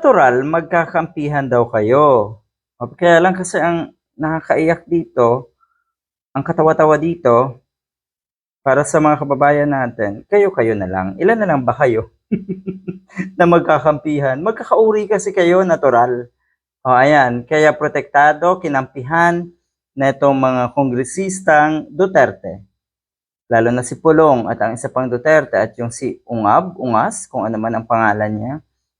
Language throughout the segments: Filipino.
natural magkakampihan daw kayo. Kaya lang kasi ang nakakaiyak dito, ang katawa-tawa dito, para sa mga kababayan natin, kayo-kayo na lang. Ilan na lang ba kayo na magkakampihan? Magkakauri kasi kayo, natural. O ayan, kaya protektado, kinampihan na itong mga kongresistang Duterte. Lalo na si Pulong at ang isa pang Duterte at yung si Ungas, kung ano man ang pangalan niya.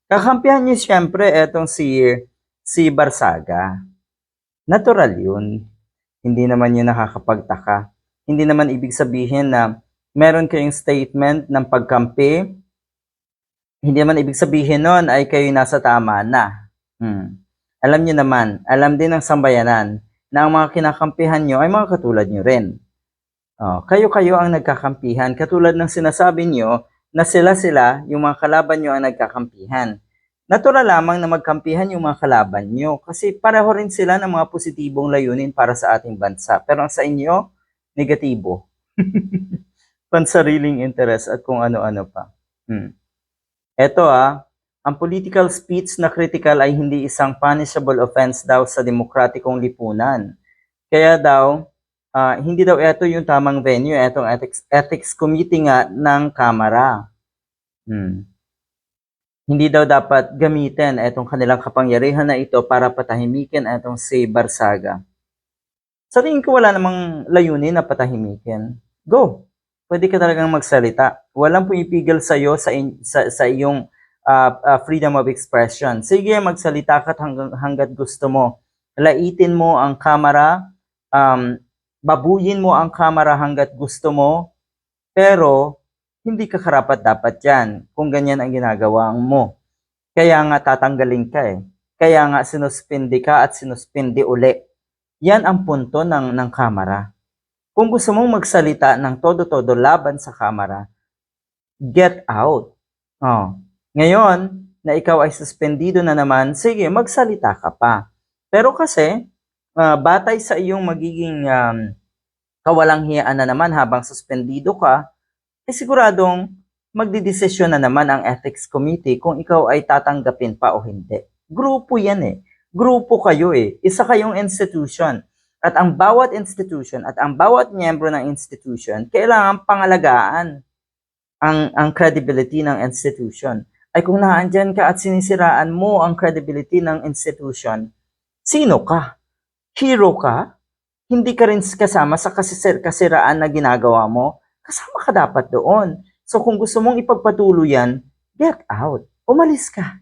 Kakampihan niyo siyempre etong si Barsaga. Natural yun. Hindi naman yun nakakapagtaka. Hindi naman ibig sabihin na meron kayong statement ng pagkampi, hindi naman ibig sabihin nun ay kayo nasa tama na. Alam niyo naman, alam din ng sambayanan na ang mga kinakampihan nyo ay mga katulad nyo rin. Kayo-kayo ang nagkakampihan, katulad ng sinasabi nyo na sila-sila, yung mga kalaban nyo ang nagkakampihan. Natural lamang na magkampihan yung mga kalaban nyo kasi pareho rin sila ng mga positibong layunin para sa ating bansa. Pero ang sa inyo, negatibo. Pansariling interes at kung ano-ano pa. Eto ang political speech na critical ay hindi isang punishable offense daw sa demokratikong lipunan. Kaya daw, hindi daw ito yung tamang venue, etong ethics committee nga ng Kamara. Hindi daw dapat gamitin etong kanilang kapangyarihan na ito para patahimikin etong si Barsaga. Sa tingin ko wala namang layunin na patahimikin. Go! Pwede ka talagang magsalita. Walang pumipigil sa'yo sa iyong freedom of expression. Sige, magsalita ka hanggat gusto mo. Laitin mo ang kamera, babuyin mo ang kamera hanggat gusto mo, pero hindi ka karapat-dapat yan kung ganyan ang ginagawa mo. Kaya nga tatanggalin ka eh. Kaya nga sinuspindi ka at sinuspindi uli. Yan ang punto ng kamera. Kung gusto mong magsalita ng todo-todo laban sa kamera, get out. Ngayon, na ikaw ay suspendido na naman, sige, magsalita ka pa. Pero kasi, batay sa iyong magiging kawalanghiyaan na naman habang suspendido ka, siguradong magdidesisyon na naman ang ethics committee kung ikaw ay tatanggapin pa o hindi. Grupo yan eh. Grupo kayo eh. Isa kayong institution. At ang bawat institution at ang bawat miyembro ng institution, kailangan pangalagaan ang credibility ng institution. Ay kung naandyan ka at sinisiraan mo ang credibility ng institution, sino ka? Hero ka? Hindi ka rin kasama sa kasiraan na ginagawa mo? Kasama ka dapat doon. So kung gusto mong ipagpatuloy yan, get out. Umalis ka.